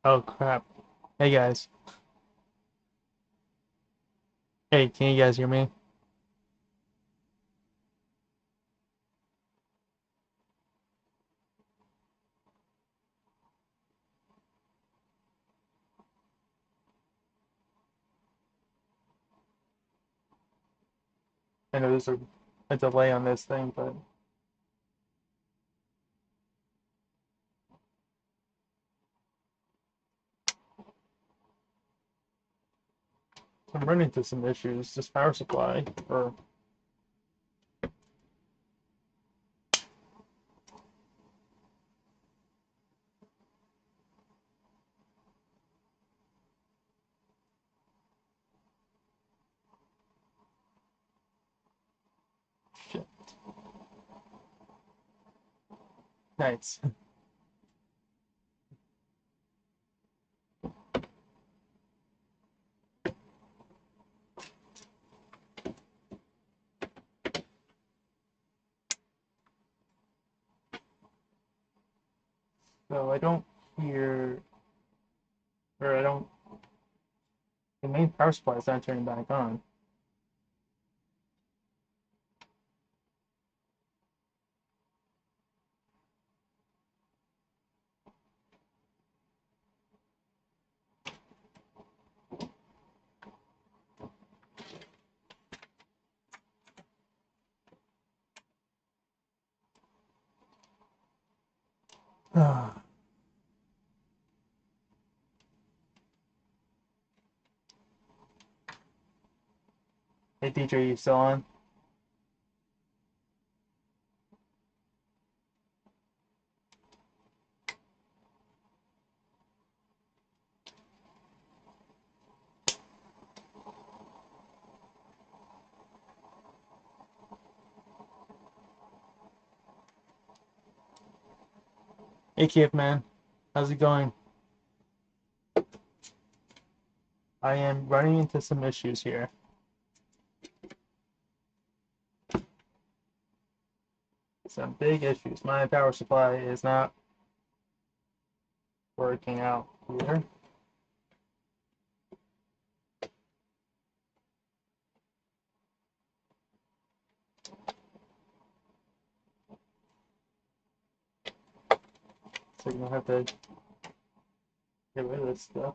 Oh crap. Hey guys. Hey, can you guys hear me? I know there's a delay on this thing, but I'm running into some issues. This power supply, or shit. Nice. So I don't hear, or I don't, the main power supply is not turning back on. Hey DJ, you still on? Hey Kip man, how's it going? I am running into some issues here. Some big issues. My power supply is not working out here. So you're gonna have to get rid of this stuff.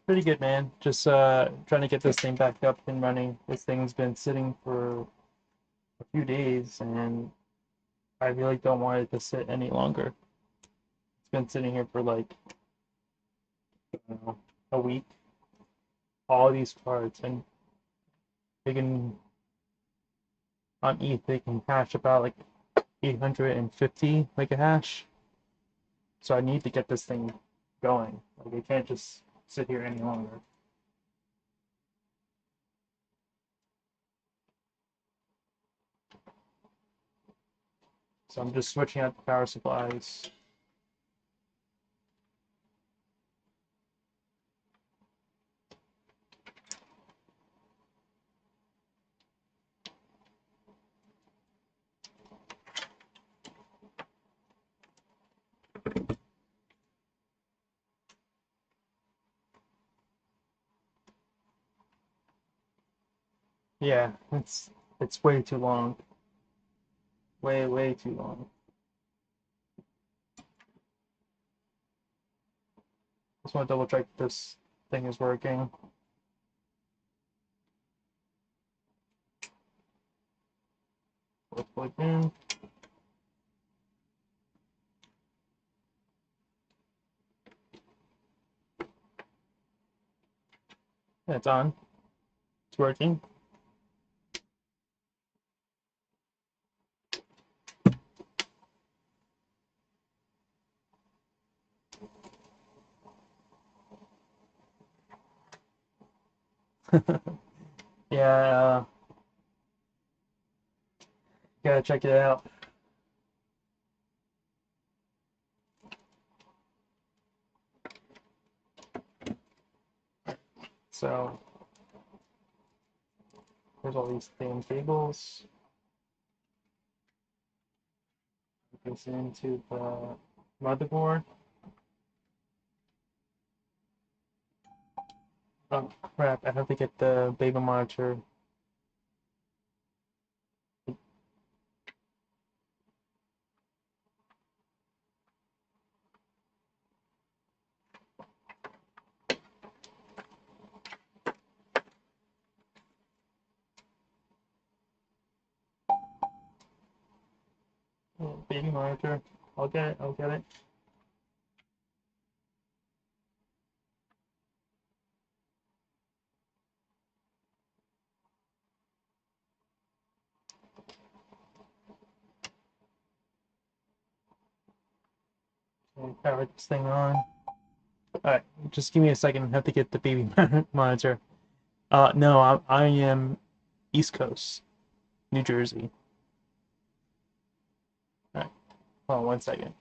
Pretty good, man. Just trying to get this thing back up and running. This thing's been sitting for a few days, and I really don't want it to sit any longer. It's been sitting here for like, I don't know, a week. All these cards, and they can on ETH they can hash about like 850 like a hash. So I need to get this thing going. Like it can't just sit here any longer. So I'm just switching out the power supplies. Yeah, it's way too long. Way too long. Just want to double check this thing is working. Let's plug in. Yeah, it's on. It's working. Yeah, gotta check it out. So there's all these thin cables. It goes into the motherboard. Oh crap! I have to get the baby monitor. Baby monitor. I'll get it. I'll get it. And power this thing on. All right, just give me a second. I have to get the baby monitor. No, I am East Coast, New Jersey. All right, hold on 1 second.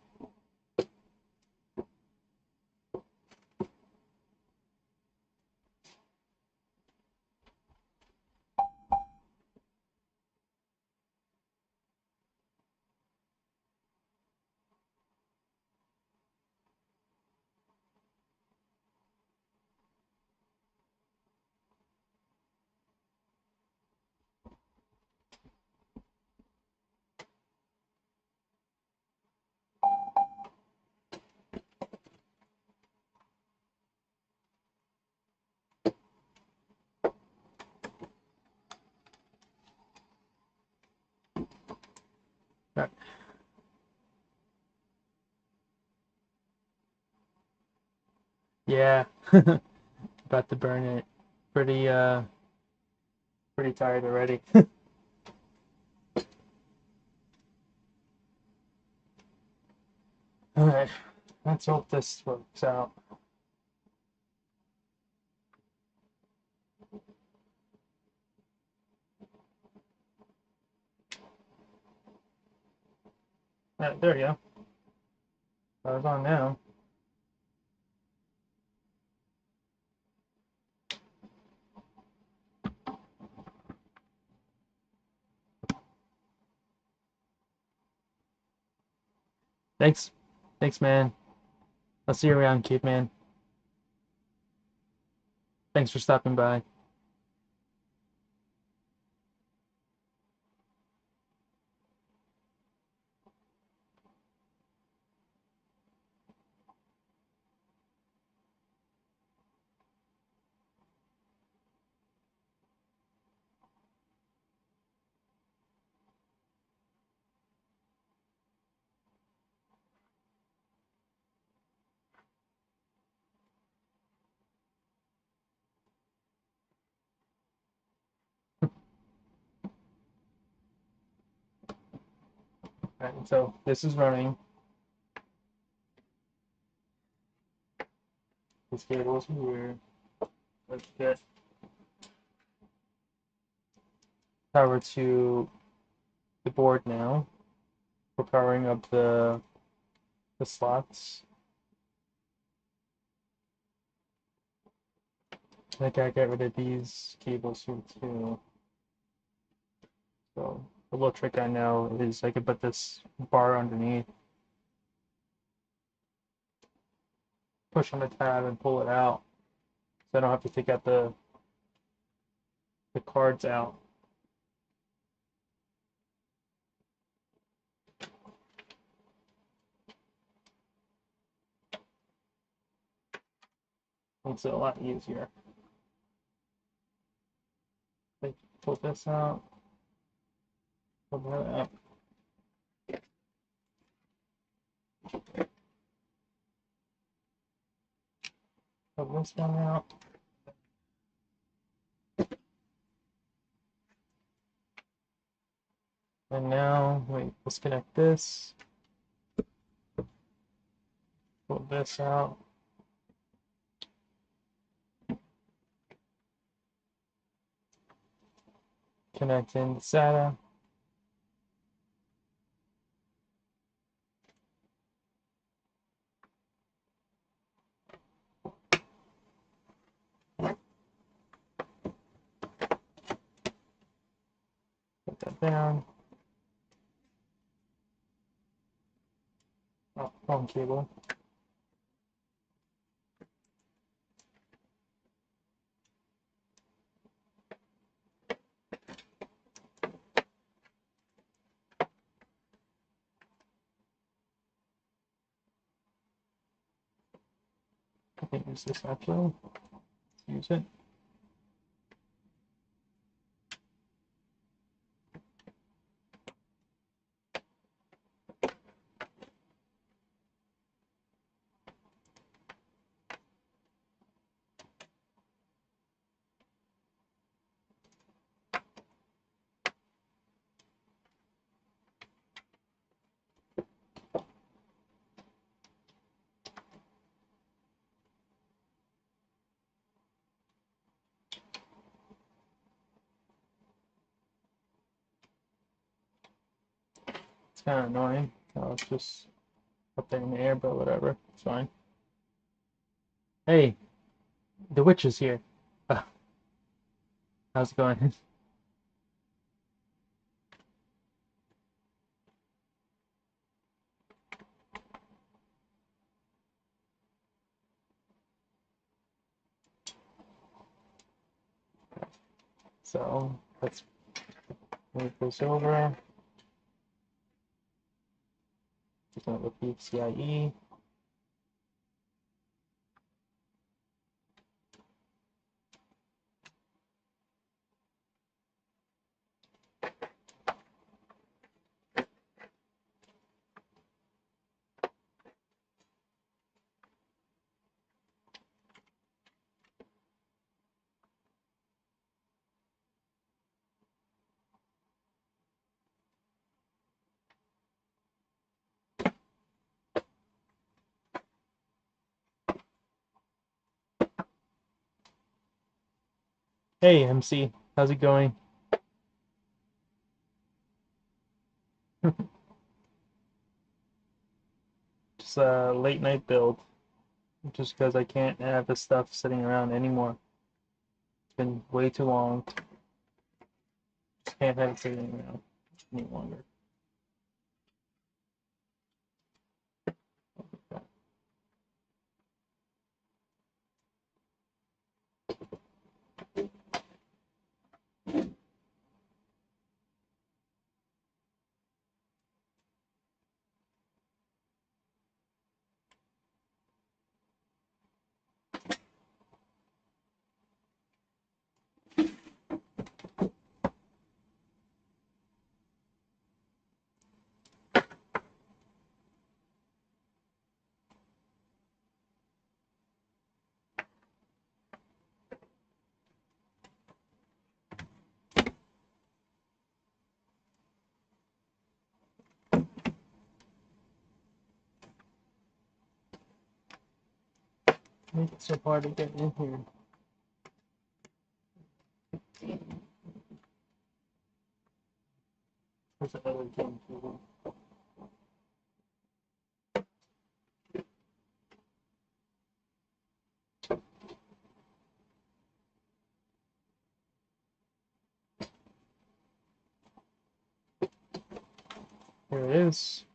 All right. Yeah, about to burn it. Pretty pretty tired already. All right, let's hope this works out. All right, there you go. Power's on now. Thanks, thanks, man. I'll see you around, kid, man. Thanks for stopping by. All right, so this is running. This cable is here. Let's get power to the board now. We're powering up the slots. I gotta get rid of these cables here too. So the little trick I know is I can put this bar underneath, push on the tab and pull it out. So I don't have to take out the cards out. Makes it a lot easier. Pull this out, pull that out. Pull this one out. And now we disconnect this. Pull this out. connect in the SATA. Put that down. Oh, phone cable. I can use this actually. Use it. It's kind of annoying. It's just up there in the air, but whatever. It's fine. Hey, the witch is here. How's it going? So let's move this over. Just gonna repeat PCIe. Hey, MC, how's it going? Just a late night build. Just because I can't have this stuff sitting around anymore. It's been way too long. Just can't have it sitting around any longer. Make it so hard to get in here. There's another game too. Here it is.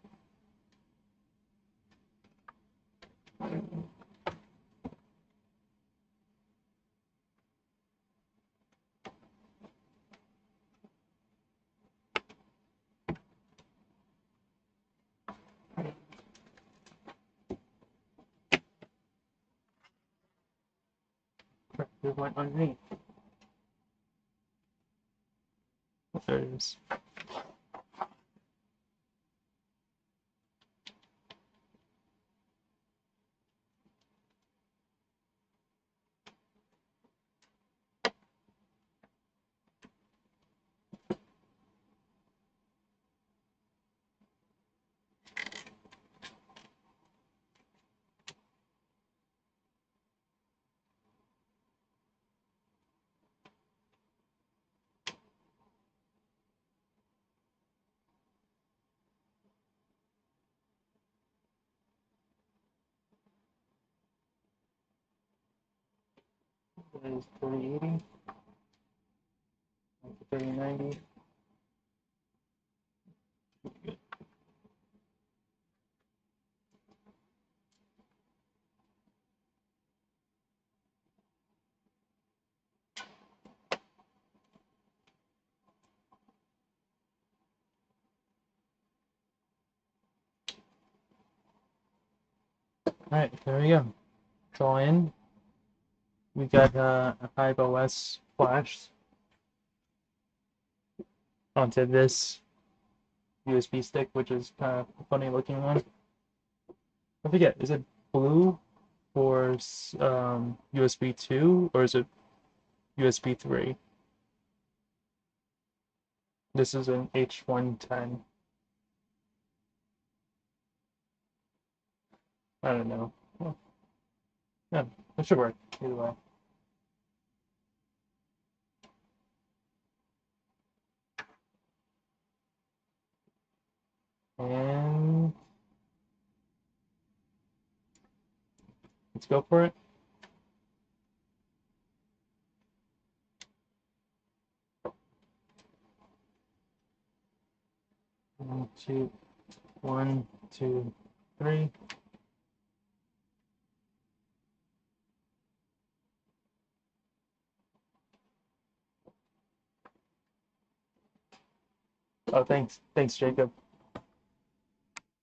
Crap, it went underneath. There it is. is 3080, 3090. Alright, there we go. It's all in. We got a Hive OS flash onto this USB stick, which is kind of a funny looking one. I forget, is it blue for USB 2 or is it USB 3? This is an H110. I don't know. Well, yeah, it should work either way. And let's go for it. One, two, three. Oh, thanks, Jacob.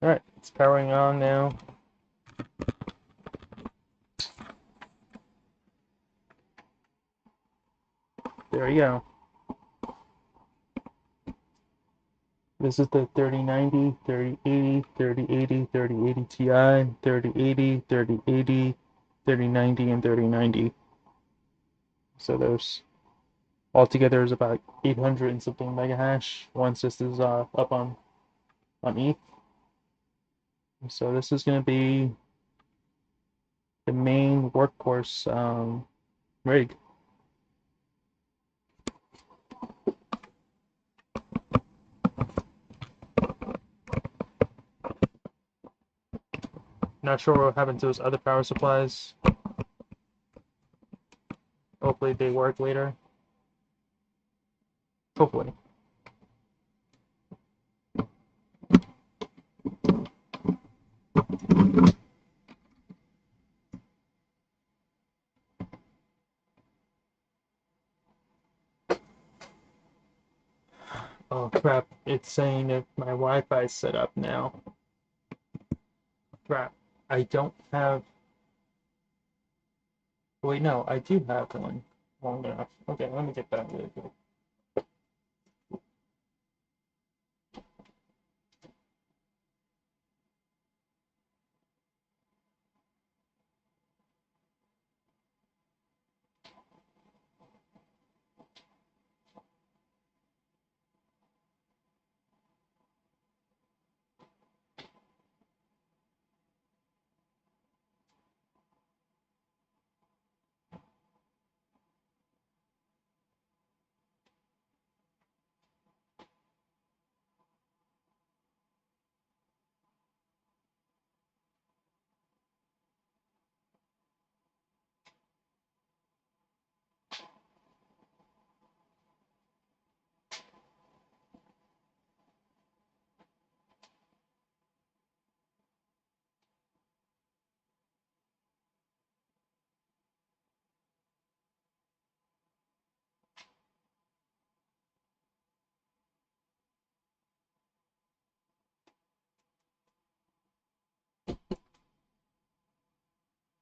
All right, it's powering on now. There we go. This is the 3090, 3080, 3080, 3080 Ti, 3080, 3080, 3090, and 3090. So there's altogether is about 800 and something mega hash once this is up on ETH. So this is going to be the main workhorse rig. Not sure what happened to those other power supplies. Hopefully they work later. Hopefully. Oh crap, it's saying if my Wi-Fi is set up now. Crap, I don't have... Wait, no, I do have one long enough. Okay, let me get that really quick.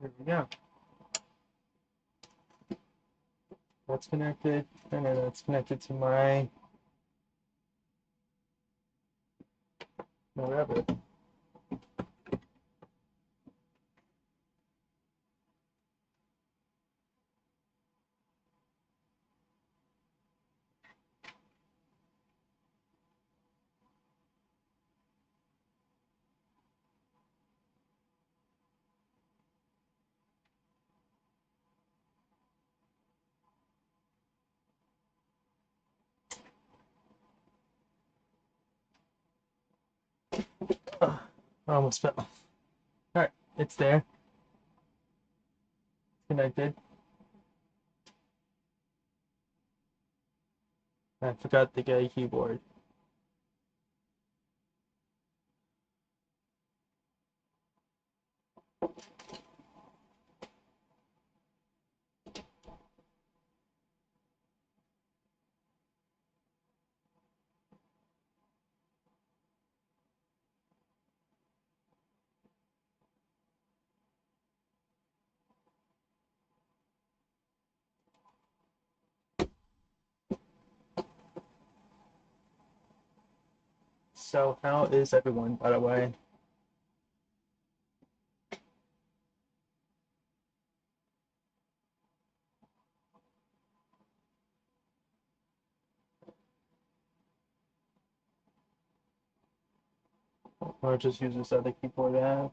There we go. That's connected, and then that's connected to my whatever. Oh, I almost fell. Alright, it's there. Connected. I forgot to get a keyboard. So how is everyone, by the way? Or just use this other keyboard I have?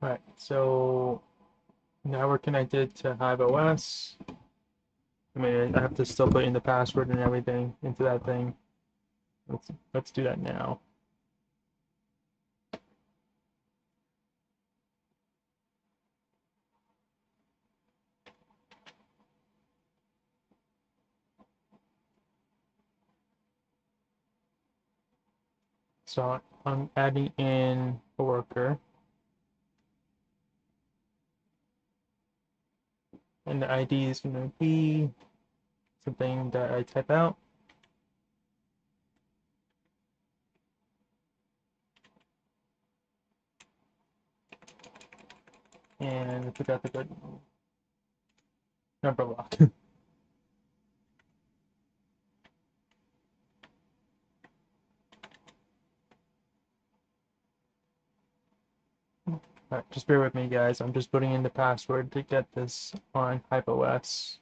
Alright, so now we're connected to Hive OS. I mean, I have to still put in the password and everything into that thing. Let's do that now. So I'm adding in a worker, and the ID is going to be something that I type out. And I forgot the good number lock. Alright, just bear with me, guys. I'm just putting in the password to get this on Hive OS.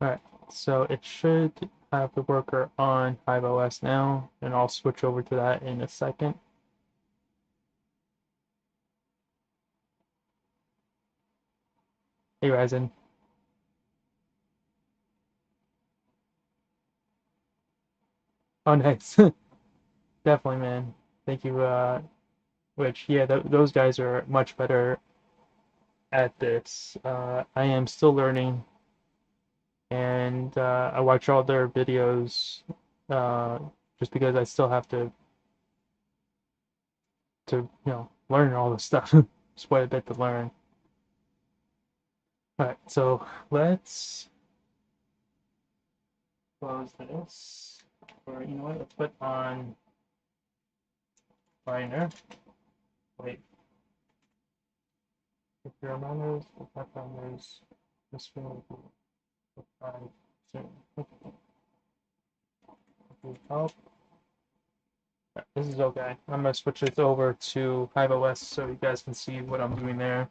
Alright, so it should have the worker on Hive OS now, and I'll switch over to that in a second. Hey, Ryzen. Oh, nice. Definitely, man. Thank you. Which, yeah, those guys are much better at this. I am still learning, and I watch all their videos uh, just because I still have to learn all this stuff. It's quite a bit to learn. All right, so let's close this. Or you know what? Let's put on liner. Wait, if there are minors, if not minors, this will be 5 soon. Okay, help. This is okay. I'm gonna switch it over to Hive OS so you guys can see what I'm doing there.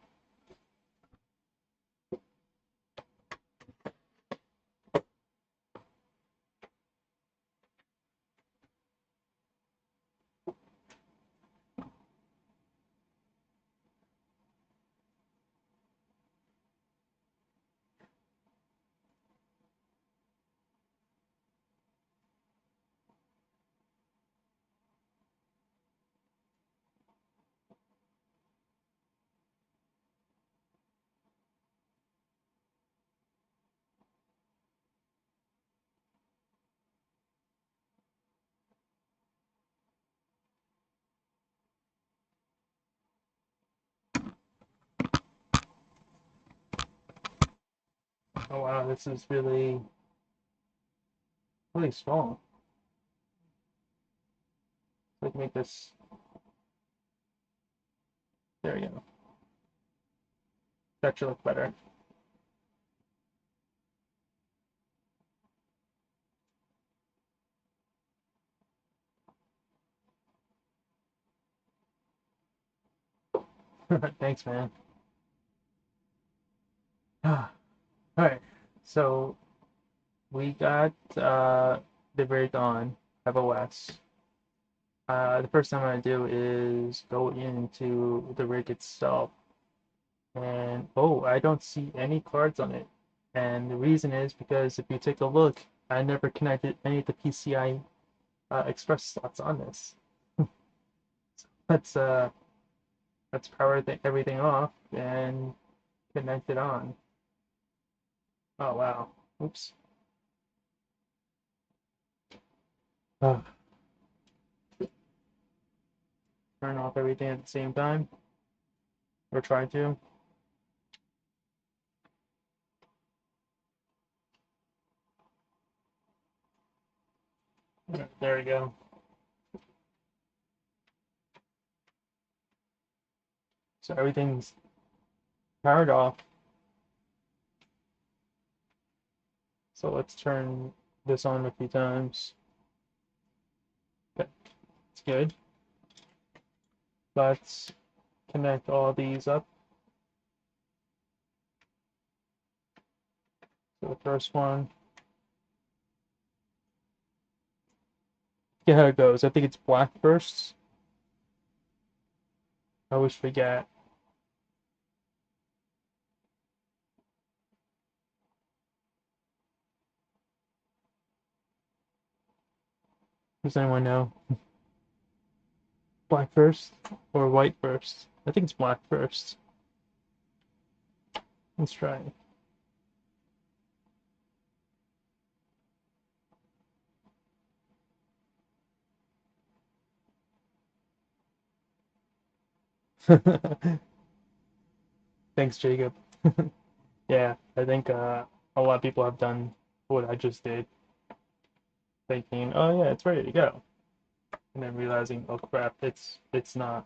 Oh wow, this is really really small. So we can make this. There we go. That should look better. Thanks, man. All right, so we got the rig on FOS. The first thing I'm gonna do is go into the rig itself, and oh, I don't see any cards on it. And the reason is because if you take a look, I never connected any of the PCI Express slots on this. Let's let's power everything off and connect it on. Oh wow. Oops. Oh, turn off everything at the same time, or try to. There we go. So everything's powered off. So let's turn this on a few times. Okay, it's good. Let's connect all these up. So the first one, get how it goes. I think it's black first. I always forget. Does anyone know? Black first or white first? I think it's black first. Let's try. Thanks, Jacob. Yeah, I think a lot of people have done what I just did, thinking, "Oh yeah, it's ready to go," and then realizing, "Oh crap, it's not."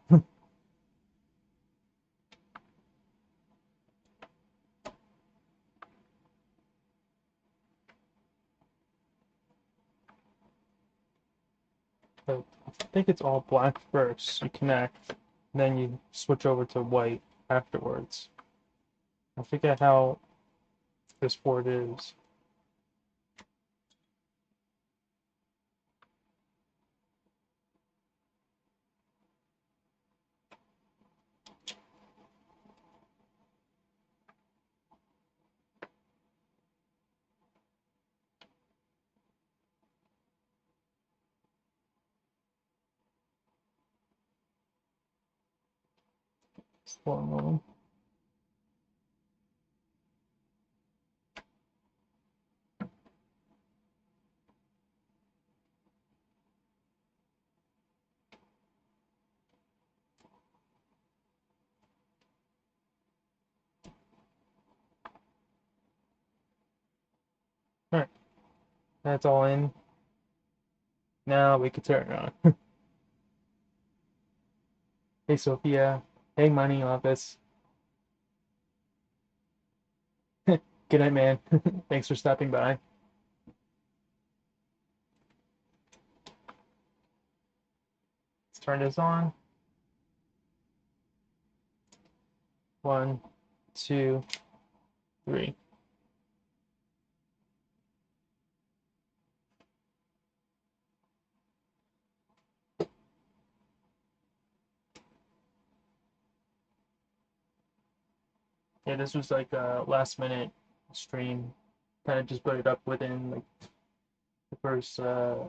But I think it's all black first. You connect, then you switch over to white afterwards. I forget how this board is. Slow mo. All right, that's all in. Now we can turn it on. Hey Sophia. Hey Money Office. Good night, man. Thanks for stopping by. Let's turn this on. One, two, three. Yeah, this was like a last minute stream. Kind of just put it up within like the first 10,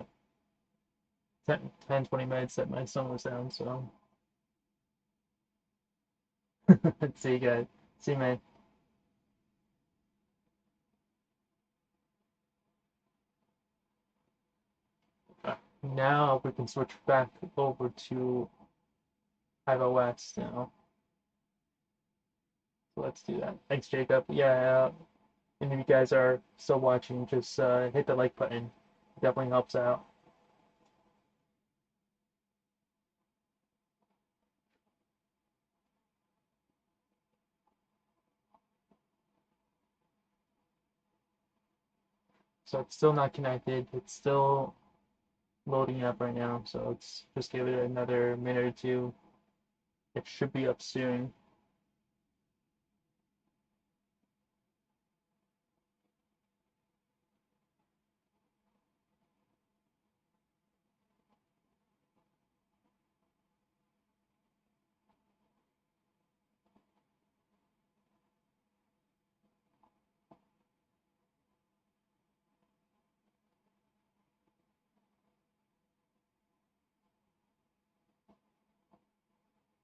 20 minutes that my son was down. So see you guys. See you, man. Now we can switch back over to iOS now. So let's do that. Thanks, Jacob. Yeah, And if you guys are still watching, just hit the like button. It definitely helps out. So it's still not connected. It's still loading up right now. So let's just give it another minute or two. It should be up soon.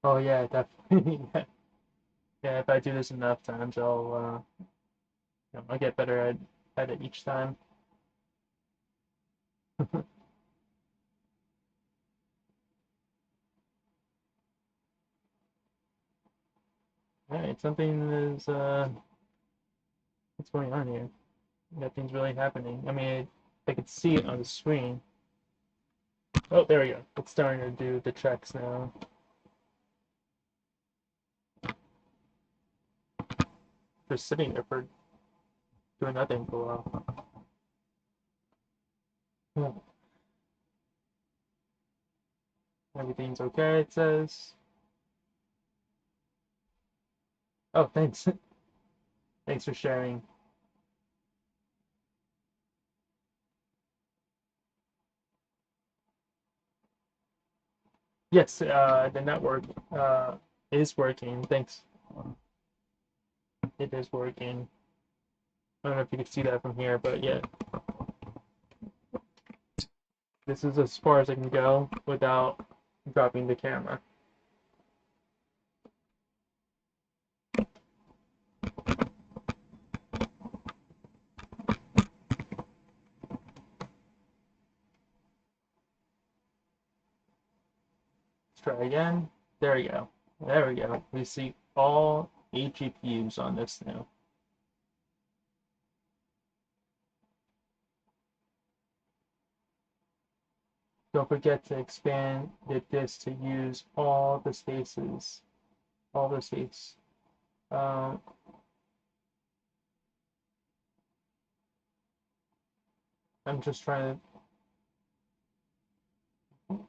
Oh yeah, definitely. Yeah, if I do this enough times, I'll get better at it each time. All right, something is what's going on here? Nothing's really happening. I mean, I could see it on the screen. Oh, there we go. It's starting to do the checks now. Just sitting there for doing nothing for a while. Yeah. Everything's okay, it says. Oh, thanks. Thanks for sharing. Yes, the network is working. Thanks. It is working. I don't know if you can see that from here, but yeah, this is as far as I can go without dropping the camera. Let's try again. There we go. There we go. We see all 8 GPUs on this now. Don't forget to expand the disk to use all the spaces, all the space. Um, I'm just trying to,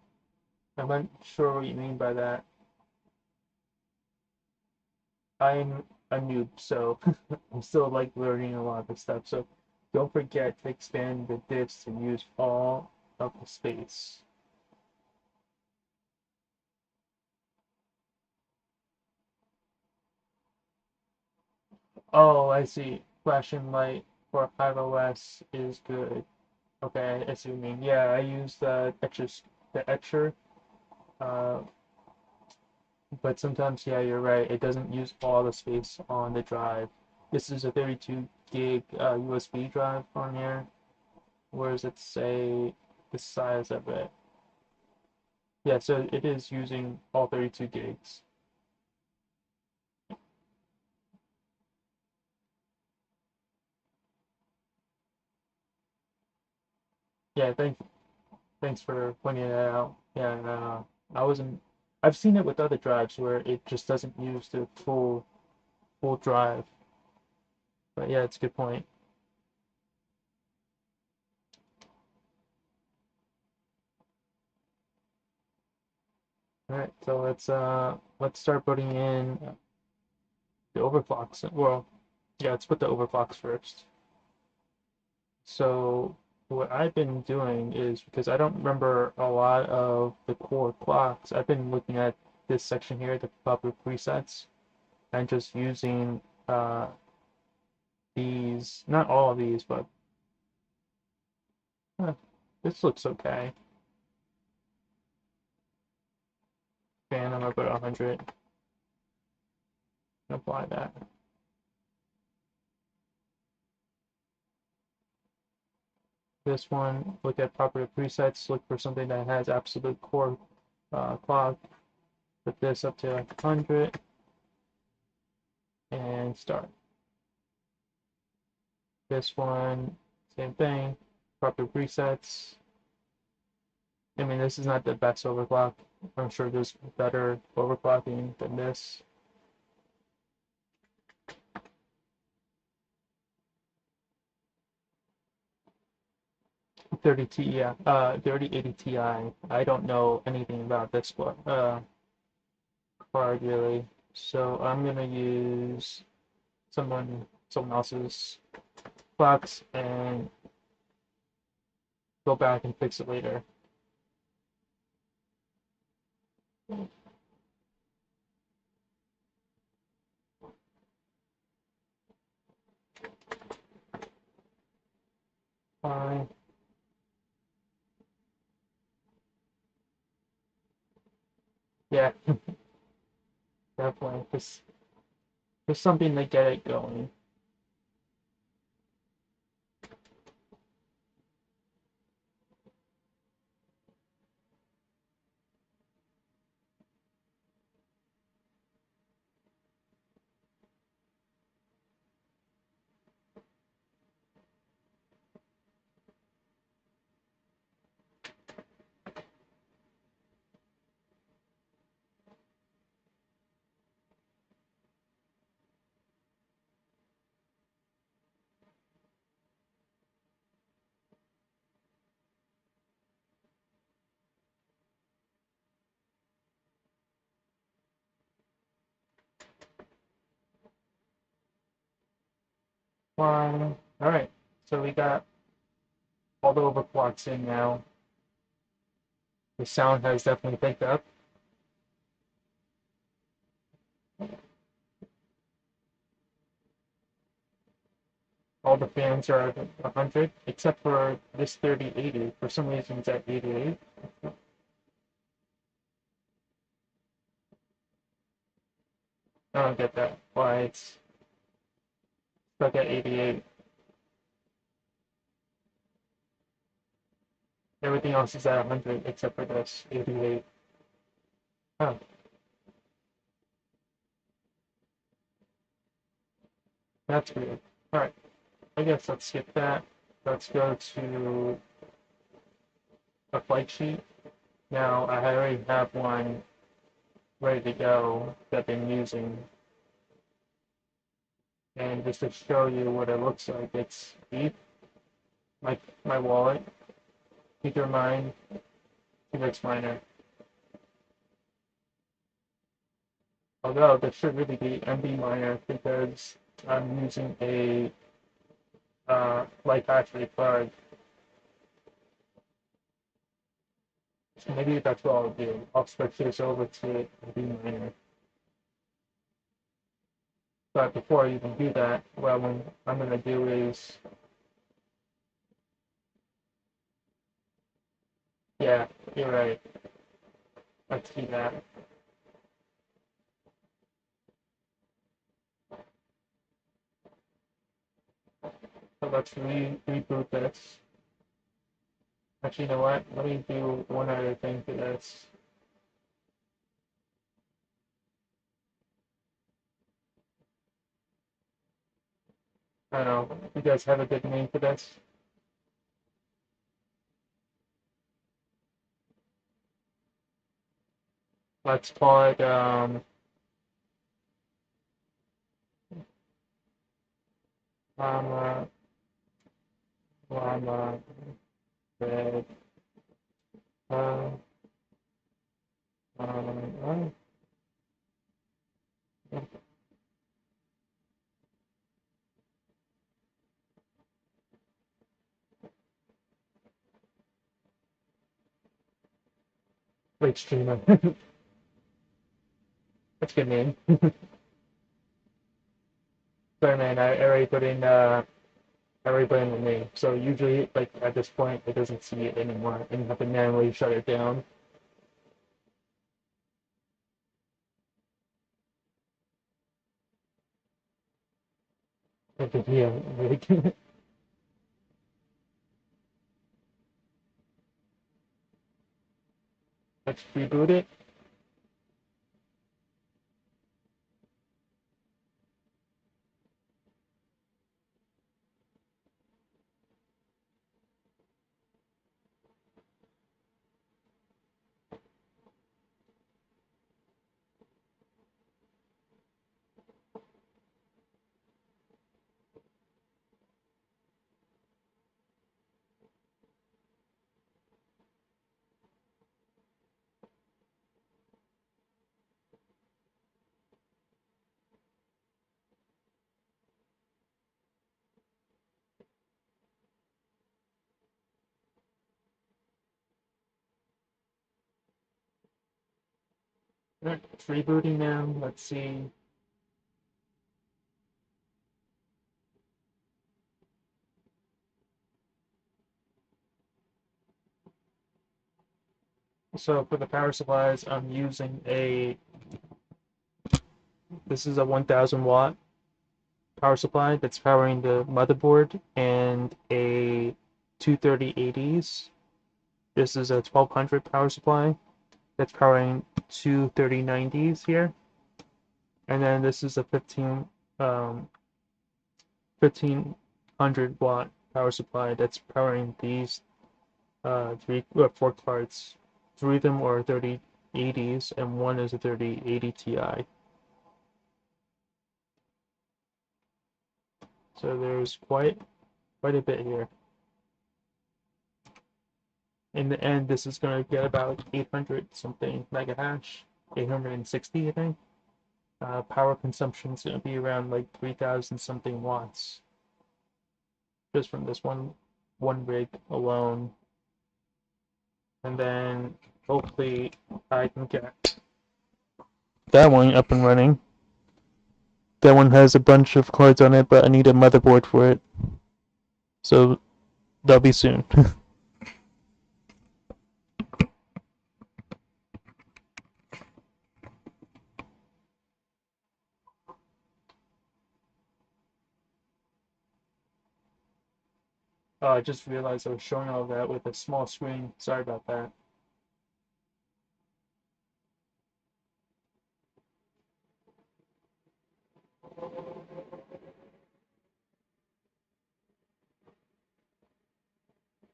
I'm not sure what you mean by that. I'm a noob, so I'm still like learning a lot of this stuff. So don't forget to expand the disk to use all of the space. Oh, I see. Flashing light for 5OS is good. Okay, I see what you mean. Yeah, I use the etcher, uh, but sometimes, yeah, you're right. It doesn't use all the space on the drive. This is a 32 gig USB drive on here. Where does it say the size of it? Yeah, so it is using all 32 gigs. Yeah, thanks for pointing that out. Yeah, I wasn't. I've seen it with other drives where it just doesn't use the full drive. But yeah, it's a good point. All right, so let's start putting in the overclocks. Well, yeah, let's put the overclocks first. So what I've been doing is because I don't remember a lot of the core clocks, I've been looking at this section here, the popular presets, and just using uh, these, not all of these, but uh, this looks okay. And I'm gonna put 100 and apply that. This one, look at popular presets, look for something that has absolute core clock. Put this up to 100 and start. This one, same thing, proper presets. I mean, this is not the best overclock. I'm sure there's better overclocking than this. Ti, 3080 Ti. I don't know anything about this card really, so I'm gonna use someone else's clocks and go back and fix it later. Fine. Yeah, definitely. Just something to get it going. Fine. All right. So we got all the overclocks in now. The sound has definitely picked up. All the fans are at 100, except for this 3080. For some reason, it's at 88. I don't get that. Why it's stuck at 88. Everything else is at 100 except for this 88. Oh, that's weird. All right. I guess let's skip that. Let's go to a flight sheet. Now, I already have one ready to go that I've been using. And just to show you what it looks like, it's deep, my wallet, keep your mind, Phoenix Miner. Although this should really be MB Miner because I'm using a Light Factory card. So maybe that's what I'll do. I'll switch this over to MB Miner. But before I even do that, what I'm going to do is, yeah, you're right. Let's do that. So let's reboot this. Actually, you know what? Let me do one other thing to this. I don't know. You guys have a good name for this? Let's call it llama, llama, red, uh, um, wait, streamer. That's a good name. Sorry, man. I already put in the name. So usually, like at this point, it doesn't see it anymore, and you have to manually shut it down. Yeah, like, let's reboot it. Alright, it's rebooting now. Let's see. So for the power supplies, I'm using this is a 1000 watt power supply that's powering the motherboard and a 23080s. This is a 1200 power supply that's powering two 3090s here. And then this is a 1500 watt power supply that's powering these four cards. Three of them are 3080s and one is a 3080 Ti. So there's quite a bit here. In the end, this is going to get about 800 something mega hash, 860 I think. Power consumption is going to be around like 3000 something watts just from this one rig alone. And then hopefully I can get that one up and running. That one has a bunch of cards on it, but I need a motherboard for it. So that'll be soon. I just realized I was showing all that with a small screen. Sorry about that.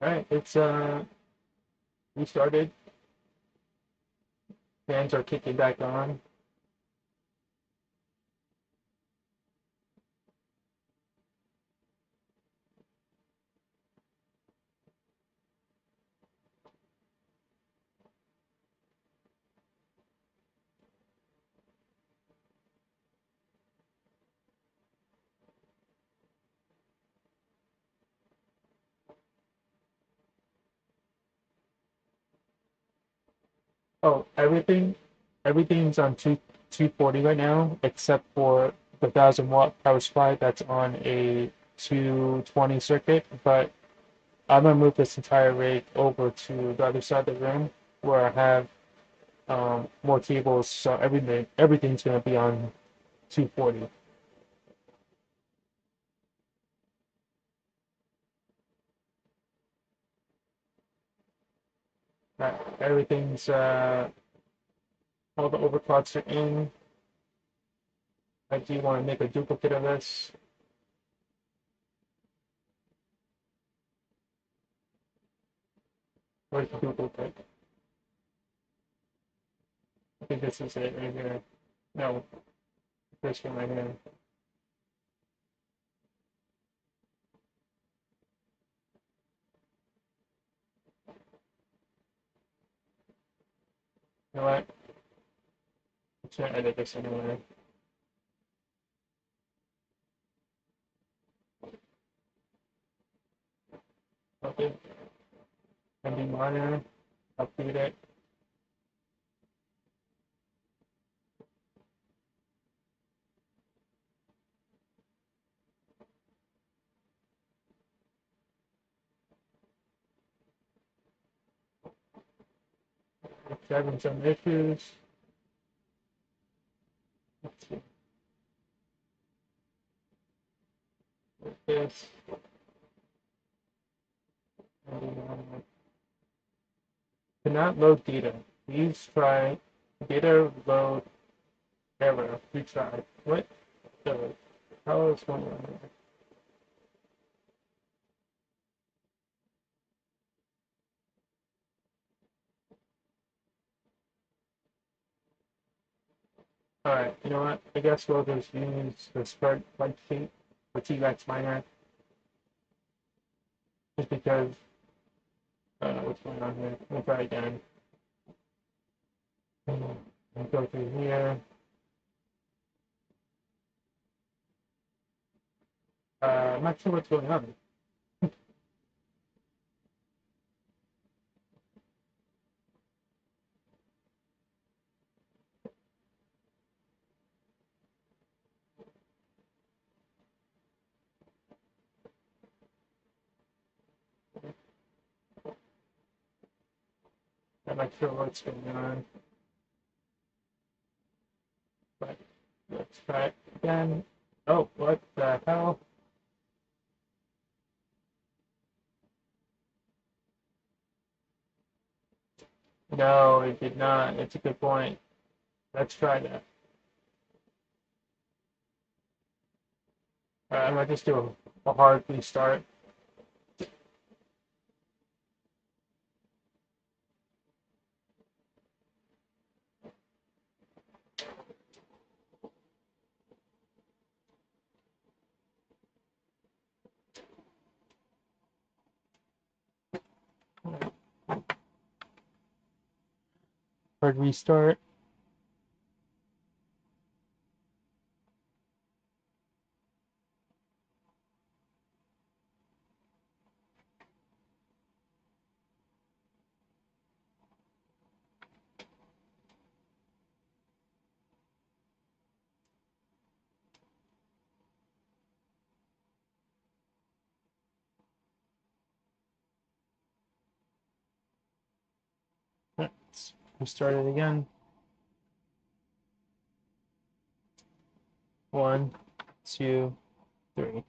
Alright, it's restarted. Fans are kicking back on. Oh, everything's on 240 right now, except for the 1000 watt power supply that's on a 220 circuit. But I'm gonna move this entire rig over to the other side of the room where I have more cables, so everything's gonna be on 240. Everything's all the overclocks are in. I do want to make a duplicate of this. Where's the duplicate? I think this is it right here. No, this one right here. You know what? I'm just gonna edit this anyway. Okay. Ending monitor. Update it. It's having some issues. Let's see. Like this. Cannot load data. Please try data load error. Retry. What the hell is going on here? Alright, you know what? I guess we'll just use the spread like sheet for T-Rex Miner just because what's going on here. We'll try again. And go through here. I'm not sure what's going on. I'm not sure what's going on, but let's try it again. Oh, what the hell? No, it did not. It's a good point. Let's try that. I might just do a hard restart. Hard restart. Let's restart it again. 1, 2, 3.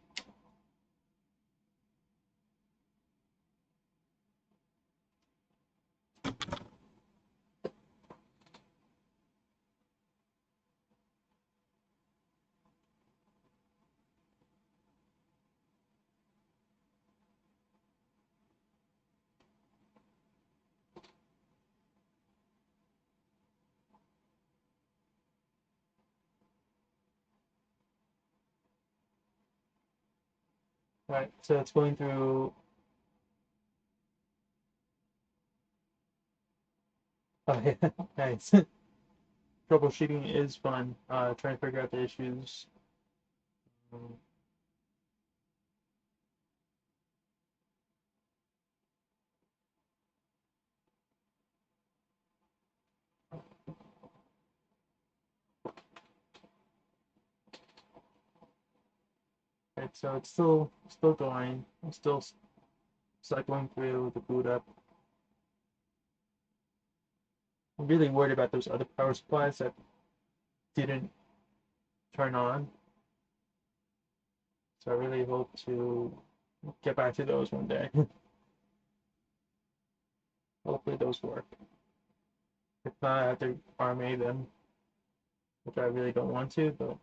Right, so it's going through. Oh, yeah, nice. Troubleshooting is fun. Trying to figure out the issues. Um, right, so it's still going. I'm still cycling through the boot up. I'm really worried about those other power supplies that didn't turn on. So I really hope to get back to those one day. Hopefully those work. If not, I have to RMA them, which I really don't want to, but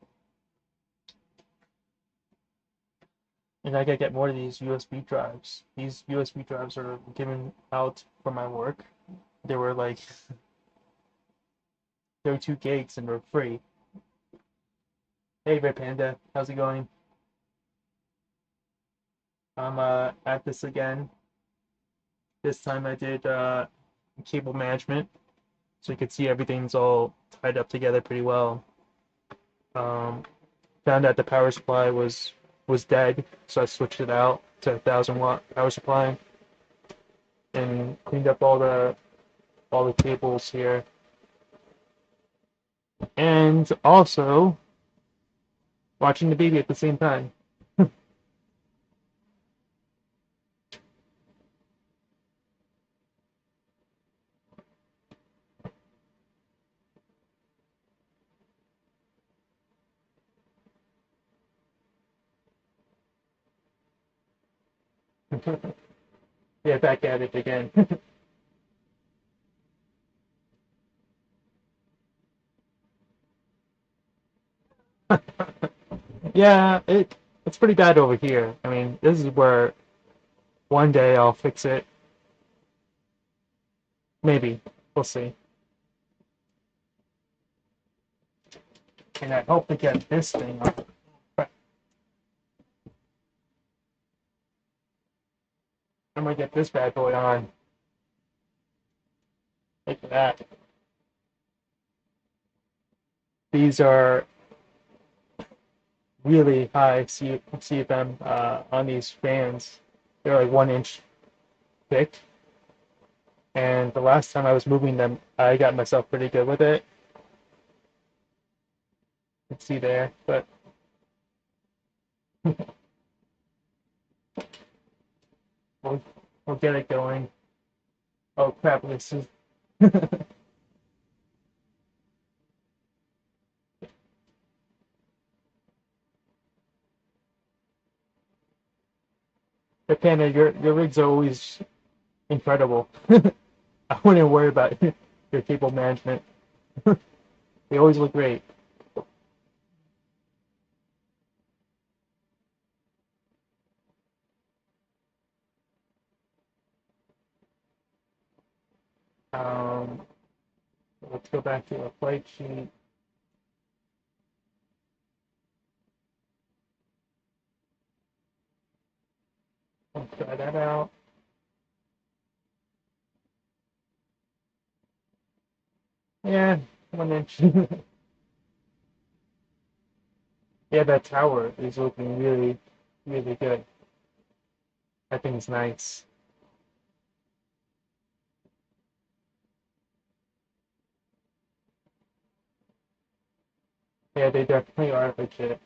and I gotta get more of these USB drives. These USB drives are given out for my work. They were like 32 gigs and they're free. Hey Red Panda, how's it going? I'm at this again. This time I did cable management, so you could see everything's all tied up together pretty well. Um, Found out the power supply was dead, so I switched it out to 1,000 watt power supply and cleaned up all the cables here. And also watching the baby at the same time. Yeah, back at it again. Yeah, it's pretty bad over here. I mean, this is where one day I'll fix it. Maybe. We'll see. And I hope to get this thing on. I'm gonna get this bad boy on. Look at that. These are really high CFM on these fans. They're like 1 inch thick. And the last time I was moving them, I got myself pretty good with it. You can see there, but we'll, we'll get it going. Oh crap! But Panda, your rigs are always incredible. I wouldn't worry about your cable management. They always look great. Um, let's go back to our flight sheet. Let's try that out. Yeah, 1 inch. Yeah, that tower is looking really, really good. I think it's nice. Yeah, they definitely are legit.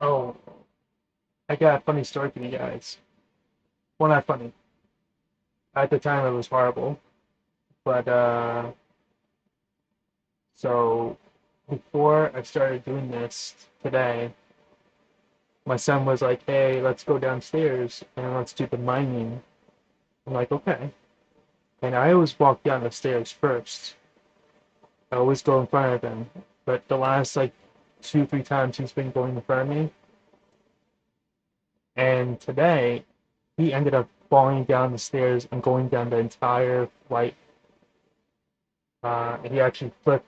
Oh, I got a funny story for you guys. Well, not funny. At the time, it was horrible. But so before I started doing this today, my son was like, "Hey, let's go downstairs and let's do the mining." I'm like, "Okay." And I always walk down the stairs first. I always go in front of him. But the last like two, three times he's been going in front of me, and today he ended up falling down the stairs and going down the entire flight. He actually flipped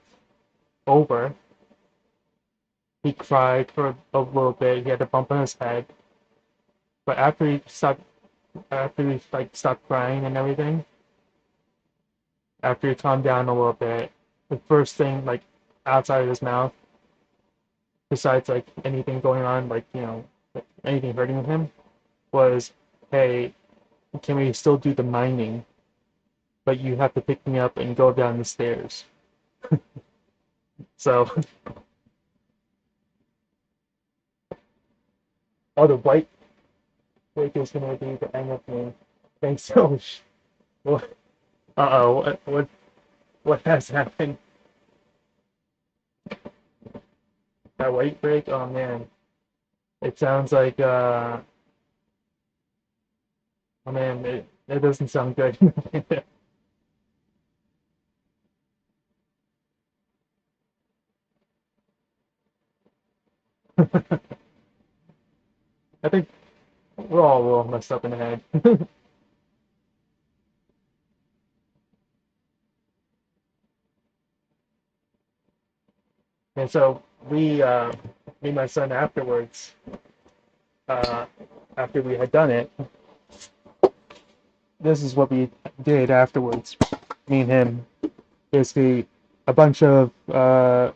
over. He cried for a little bit. He had a bump on his head. But after he like stopped crying and everything, after he calmed down a little bit, the first thing like outside of his mouth, besides like anything going on, like like, anything hurting him, was, "Hey, can we still do the mining? But you have to pick me up and go down the stairs." So, oh, the white wig is gonna be the end of me. Thanks so much. What? Uh-oh, what has happened? That white break? Oh man. It sounds like oh man, it doesn't sound good. I think we're all a little messed up in the head. And so me and my son afterwards, uh, after we had done it, this is what we did afterwards. Me and him, basically a bunch of what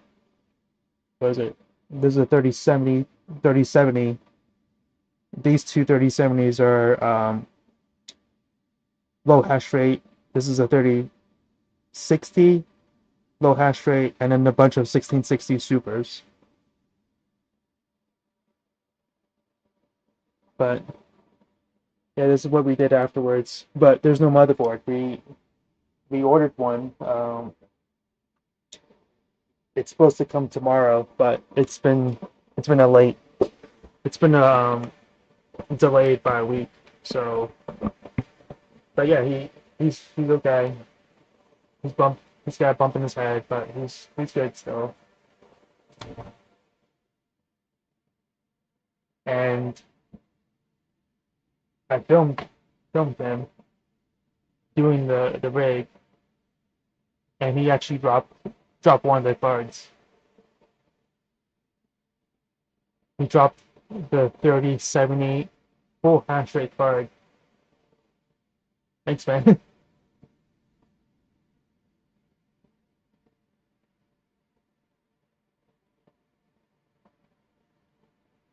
is it? This is a 3070. These two 3070s are low hash rate. This is a 3060 low hash rate, and then a bunch of 1660 supers. But yeah, this is what we did afterwards. But there's no motherboard. We ordered one. It's supposed to come tomorrow, but it's been a late. It's been delayed by a week. So, but yeah, he's okay. He's got a bump in his head, but he's good still. And I filmed him doing the rig, and he actually dropped one of the cards. He dropped the 3070 full hash rate card. Thanks, man.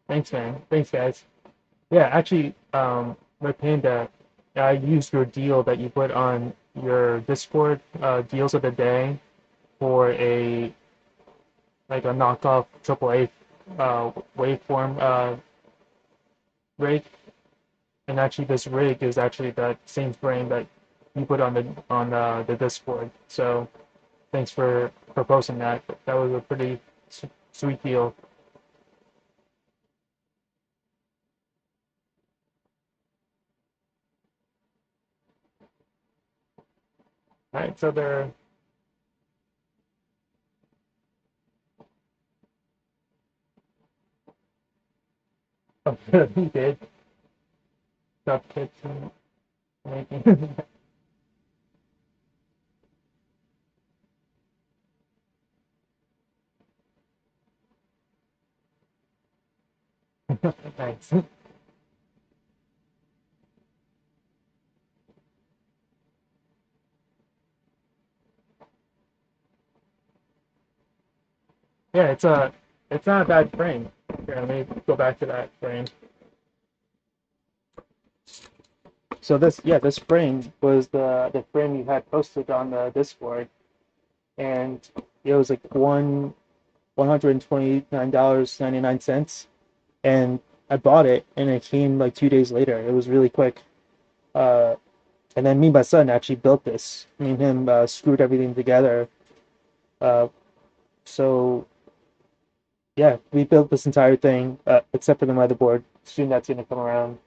Thanks, man. Thanks, guys. Yeah, actually, Red Panda, I used your deal that you put on your Discord, deals of the day for a like a knockoff AAA waveform rig, and actually this rig is actually that same frame that you put on the Discord. So thanks for posting that. That was a pretty sweet deal. All right, so there. Oh, he did stop kitchen making. Thanks. Yeah, it's not a bad frame. Here, let me go back to that frame. So this frame was the frame you had posted on the Discord, and it was like $129.99, and I bought it, and it came like 2 days later. It was really quick. Uh, and then me and my son actually built this. Me and him screwed everything together. Uh, so yeah, we built this entire thing except for the motherboard. Soon that's gonna come around.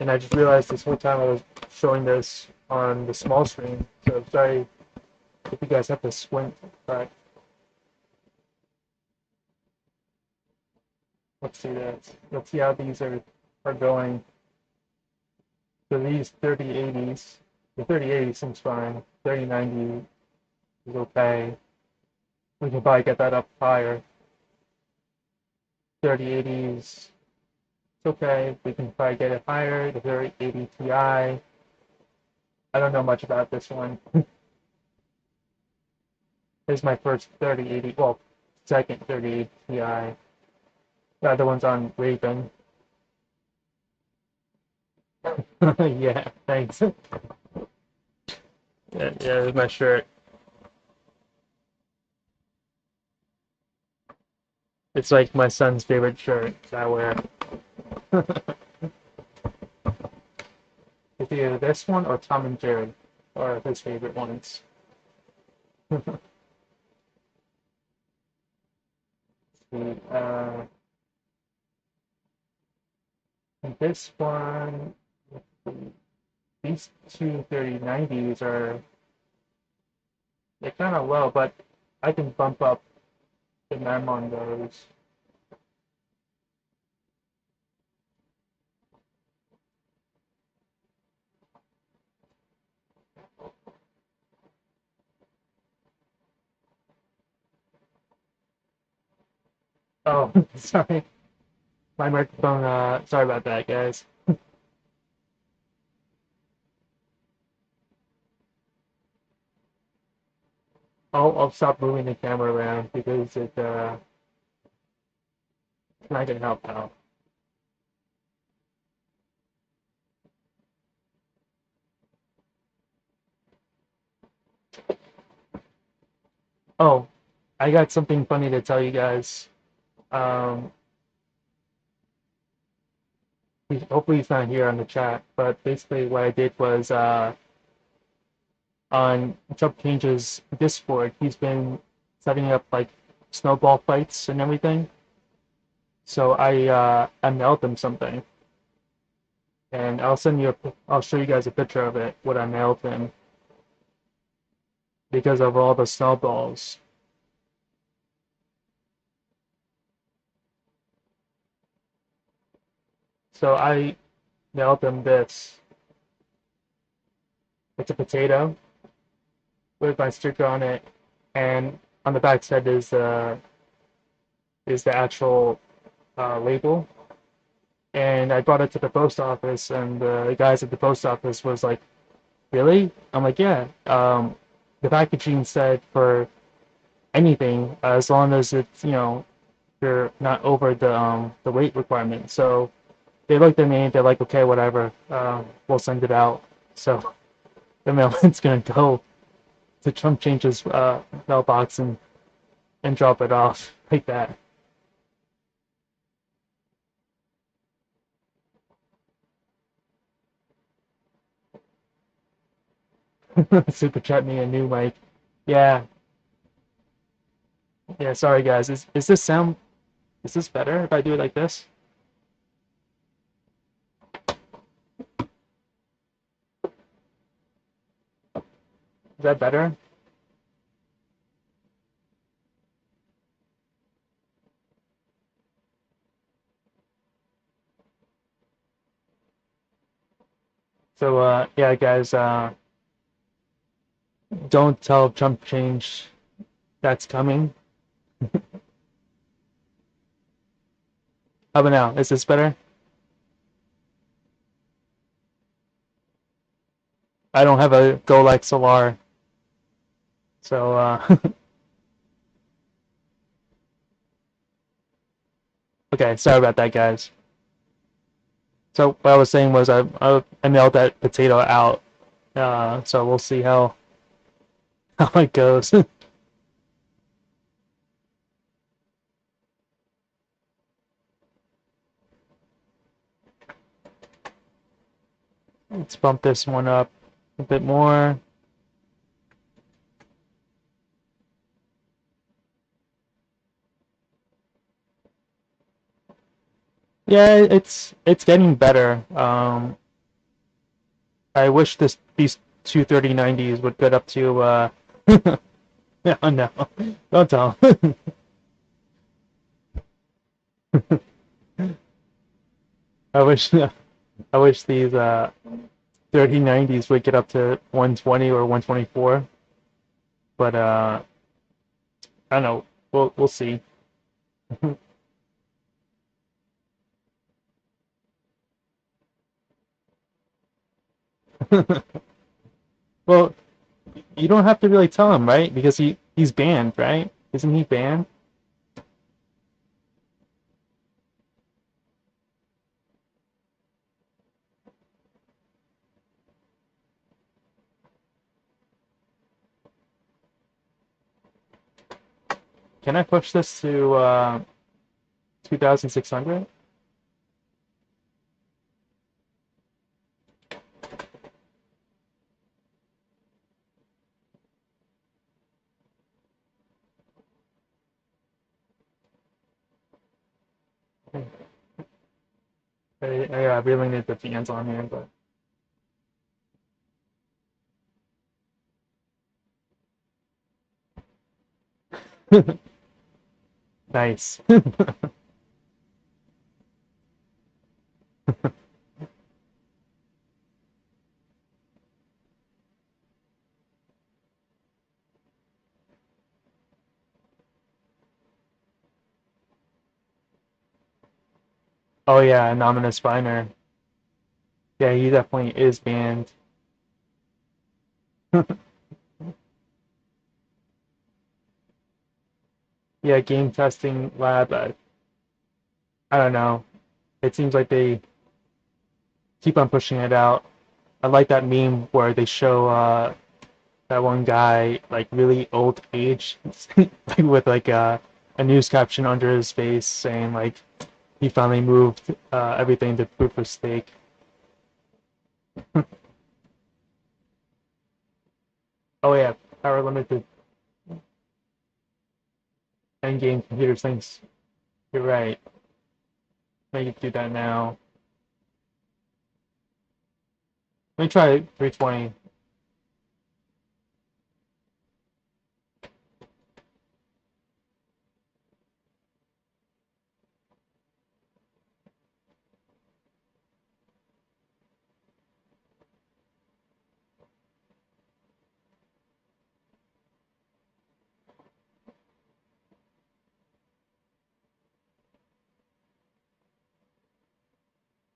And I just realized this whole time I was showing this on the small screen. So sorry if you guys have to squint, but let's see that. Let's see how these are going. So these 3080s, the 3080 seems fine. 3090 is okay. We can probably get that up higher. 3080s, it's okay. We can probably get it higher. The 3080 Ti. I don't know much about this one. This is my first 3080, well, second 3080 Ti. The other one's on Raven. Yeah, thanks. Yeah, yeah, my shirt. It's like my son's favorite shirt that I wear. It's either this one or Tom and Jerry are his favorite ones. uh, and this one, these two 3090s are they're kind of low, but I can bump up the mem on those. Oh, sorry, my microphone. Sorry about that, guys. I'll stop moving the camera around because it's not gonna help out. Oh, I got something funny to tell you guys. Um, hopefully he's not here on the chat, but basically what I did was on Chubb Change's Discord, he's been setting up like snowball fights and everything. So I mailed him something, and I'll show you guys a picture of it. What I mailed him because of all the snowballs. So I mailed him this. It's a potato with my sticker on it, and on the back side is the actual label. And I brought it to the post office, and the guys at the post office was like, "Really?" I'm like, "Yeah." The packaging said for anything as long as it's you're not over the weight requirement. So they looked at me, they're like, okay, whatever, we'll send it out. So the mailman's gonna go to Trump Change's mailbox and drop it off like that. Super chat me a new mic. Yeah, yeah. Sorry guys. Is this better if I do it like this? Is that better? So yeah, guys. Don't tell Trump change that's coming. How about now? Is this better? I don't have a Golex Solar, so okay. Sorry about that, guys. So what I was saying was I mailed that potato out. So we'll see how how it goes. Let's bump this one up a bit more. Yeah, it's getting better. I wish these two 3090s would get up to no, no, don't tell 'em. I wish I wish these 3090s would get up to 120 or 124, but I don't know. We'll see. Well, you don't have to really tell him, right? Because he's banned, right? Isn't he banned? Can I push this to 2,600? I really need the fans on here, but nice. Oh yeah, Anonymous Spiner. Yeah, he definitely is banned. Yeah, game testing lab. I don't know. It seems like they keep on pushing it out. I like that meme where they show that one guy like really old age with like a news caption under his face saying like he finally moved everything to proof of stake. Oh yeah, power limited endgame computer things. You're right. Maybe do that now. Let me try 320.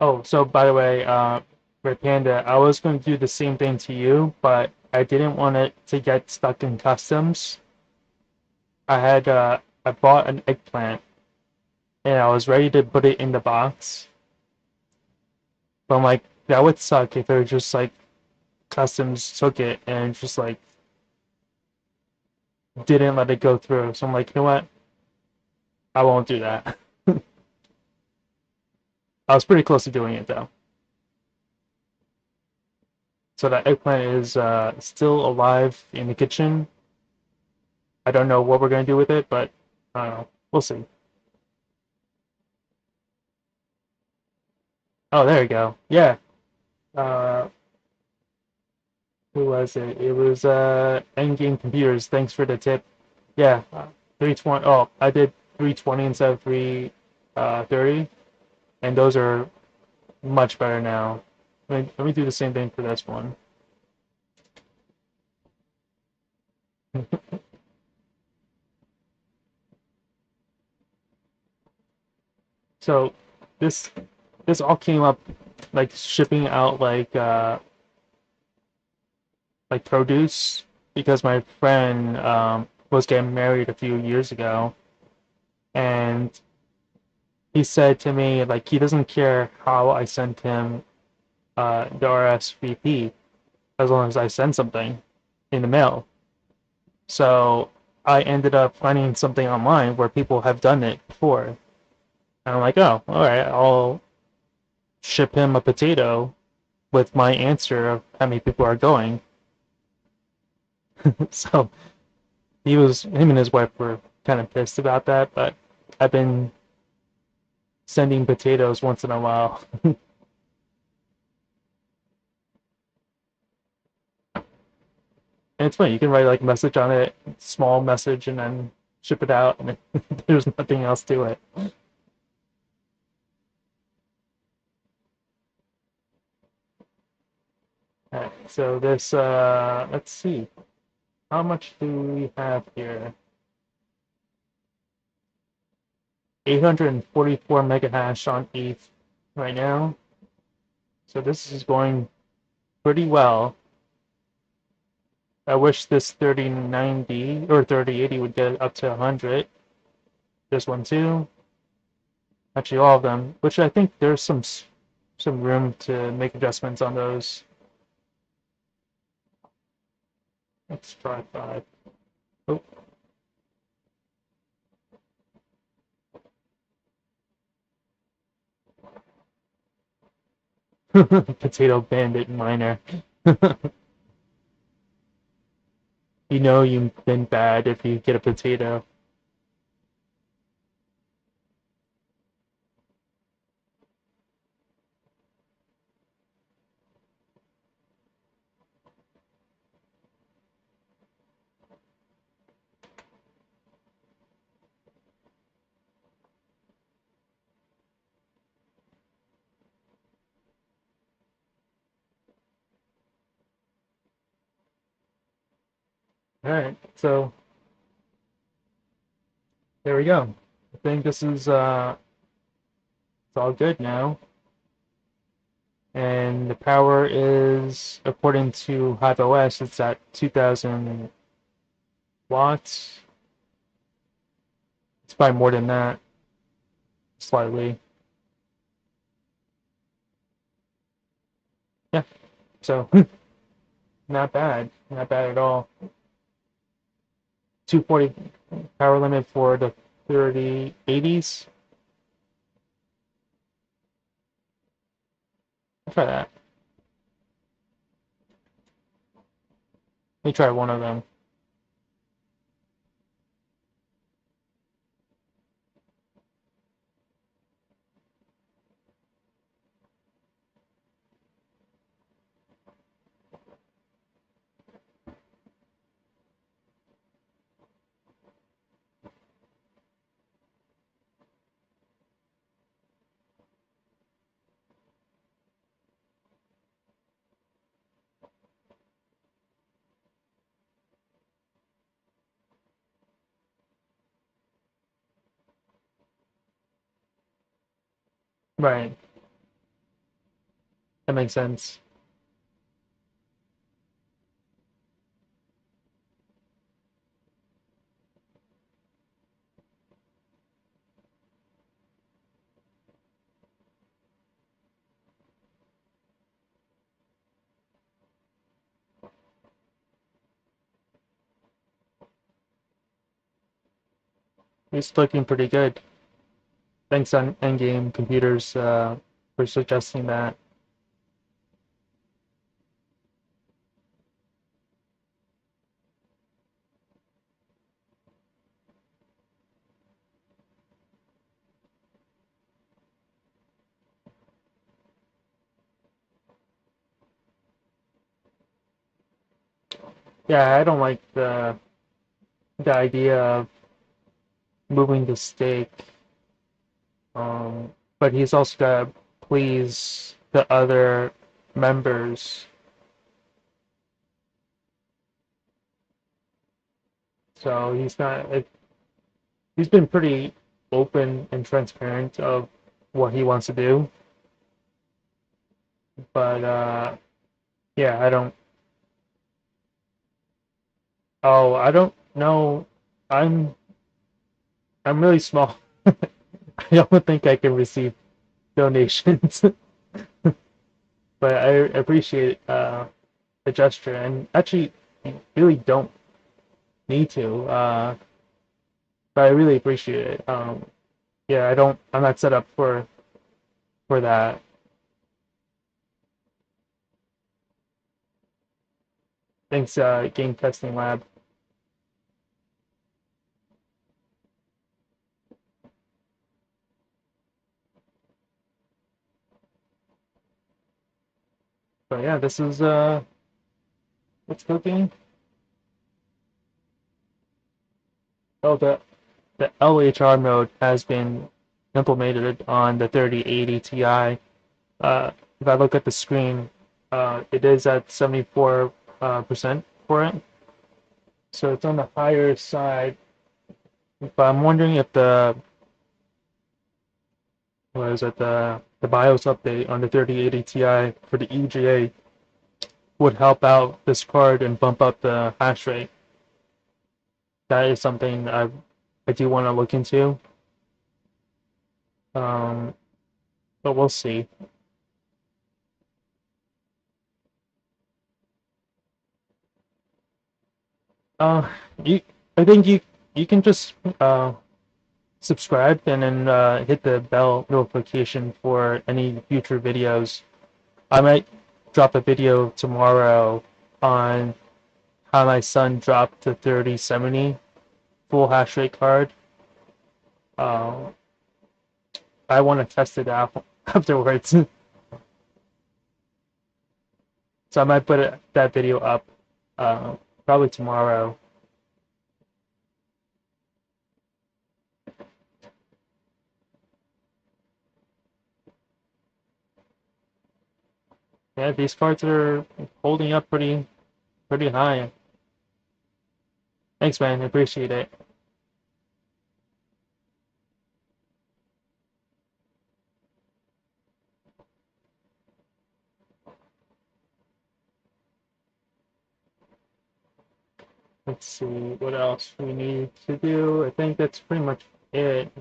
Oh, so by the way, Red Panda, I was going to do the same thing to you, but I didn't want it to get stuck in customs. I bought an eggplant and I was ready to put it in the box, but I'm like that would suck if it was just like customs took it and just like didn't let it go through. So I'm like, you know what? I won't do that. I was pretty close to doing it though. So that eggplant is still alive in the kitchen. I don't know what we're gonna do with it, but we'll see. Oh, there you go. Yeah. Uh, who was it? It was Endgame Computers. Thanks for the tip. Yeah, 320. Oh, I did 320 instead of 330, and those are much better now. Let me do the same thing for this one. So this this all came up like shipping out like produce because my friend was getting married a few years ago, and he said to me like he doesn't care how I sent him the RSVP as long as I send something in the mail. So I ended up finding something online where people have done it before. And I'm like, oh, all right, I'll ship him a potato with my answer of how many people are going. So him and his wife were kind of pissed about that, but I've been sending potatoes once in a while. And it's funny, you can write like a message on it, small message, and then ship it out, and there's nothing else to it. All right, so this, let's see, how much do we have here? 844 mega hash on ETH right now. So this is going pretty well. I wish this 3090 or 3080 would get up to 100. This one too. Actually, all of them, which I think there's some room to make adjustments on those. Let's try 5. Oh, potato bandit miner. You know you've been bad if you get a potato. All right, so there we go. I think this is it's all good now. And the power is, according to HiveOS, it's at 2,000 watts. It's probably more than that, slightly. Yeah, so not bad at all. 240 power limit for the 3080s. I'll try that. Let me try one of them. Right, that makes sense. He's looking pretty good. Thanks on Endgame Computers for suggesting that. Yeah, I don't like the idea of moving the stake. But he's also got to please the other members. So he's been pretty open and transparent of what he wants to do. But yeah, I don't know. I'm I'm really small. I don't think I can receive donations, but I appreciate the gesture, and actually, you really don't need to. But I really appreciate it. Yeah, I'm not set up for that. Thanks, Game Testing Lab. But yeah, this is what's cooking. Oh, the LHR mode has been implemented on the 3080 Ti. If I look at the screen, it is at 74% for it, so it's on the higher side. But I'm wondering if the BIOS update on the 3080 Ti for the EGA would help out this card and bump up the hash rate. That is something I do want to look into. Um, but we'll see. Uh, you, I think you can just subscribe and then hit the bell notification for any future videos. I might drop a video tomorrow on how my son dropped to 3070 full hash rate card. Uh, I want to test it out afterwards, so I might put that video up uh, probably tomorrow. Yeah, these cards are holding up pretty high. Thanks, man. I appreciate it. Let's see what else we need to do. I think that's pretty much it.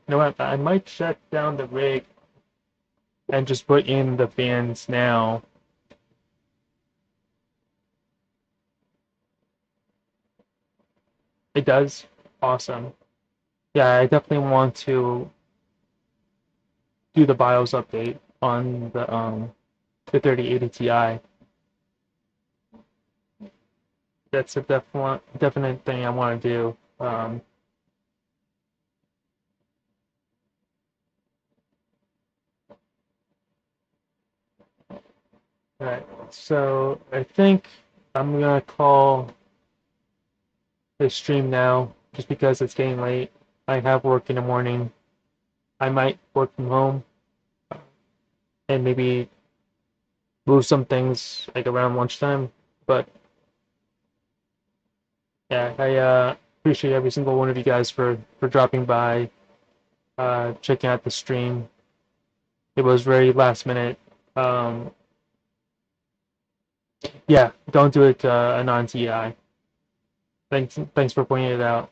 You know what? I might shut down the rig and just put in the fans now. It does. Awesome. Yeah, I definitely want to do the BIOS update on the 3080 Ti. That's a definite thing I want to do. Right. So I think I'm gonna call this stream now, just because it's getting late. I have work in the morning. I might work from home and maybe move some things like around lunchtime. But yeah, I appreciate every single one of you guys for dropping by, checking out the stream. It was very last minute. Um, yeah, don't do it a non-TI. Thanks for pointing it out.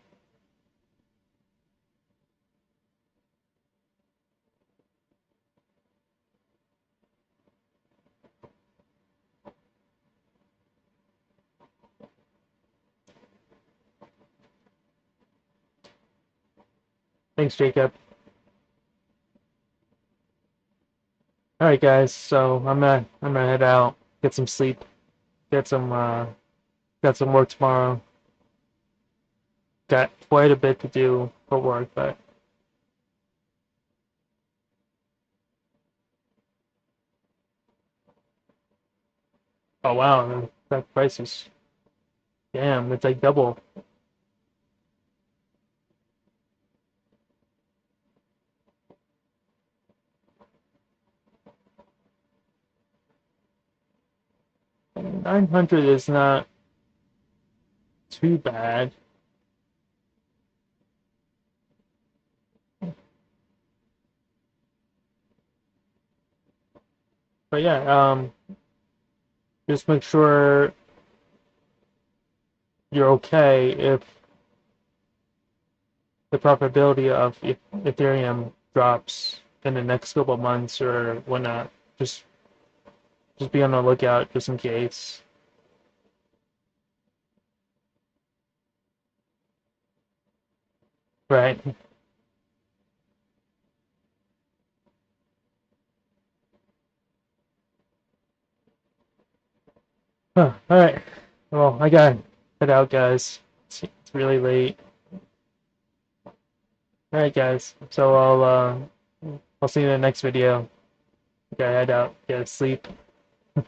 Thanks, Jacob. All right, guys. So I'm gonna head out, get some sleep, get some got some work tomorrow. Got quite a bit to do for work, but oh wow, that price is damn. It's like double. 900 is not too bad. But yeah, just make sure you're okay if the probability of Ethereum drops in the next couple of months or whatnot. Just just be on the lookout just in case. Right. Huh, all right. Well, I gotta head out, guys. It's really late. All right, guys. So I'll see you in the next video. Gotta head out. Get sleep. All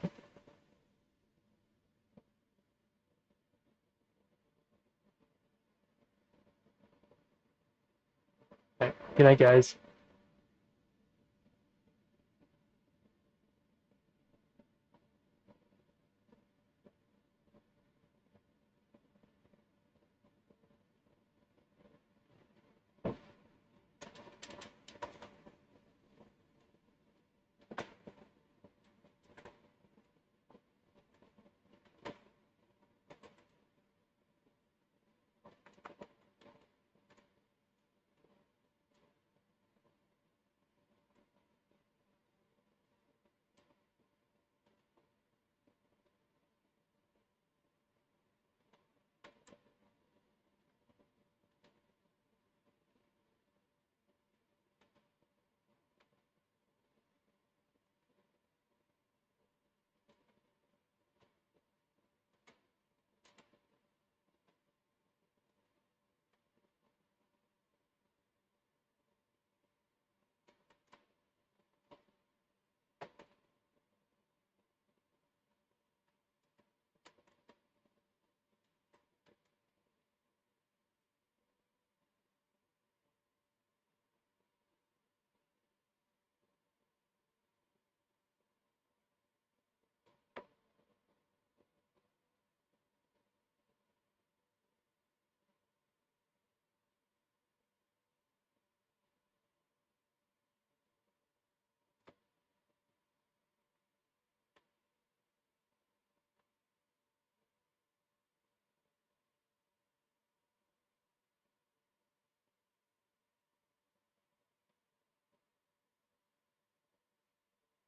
right. Good night, guys.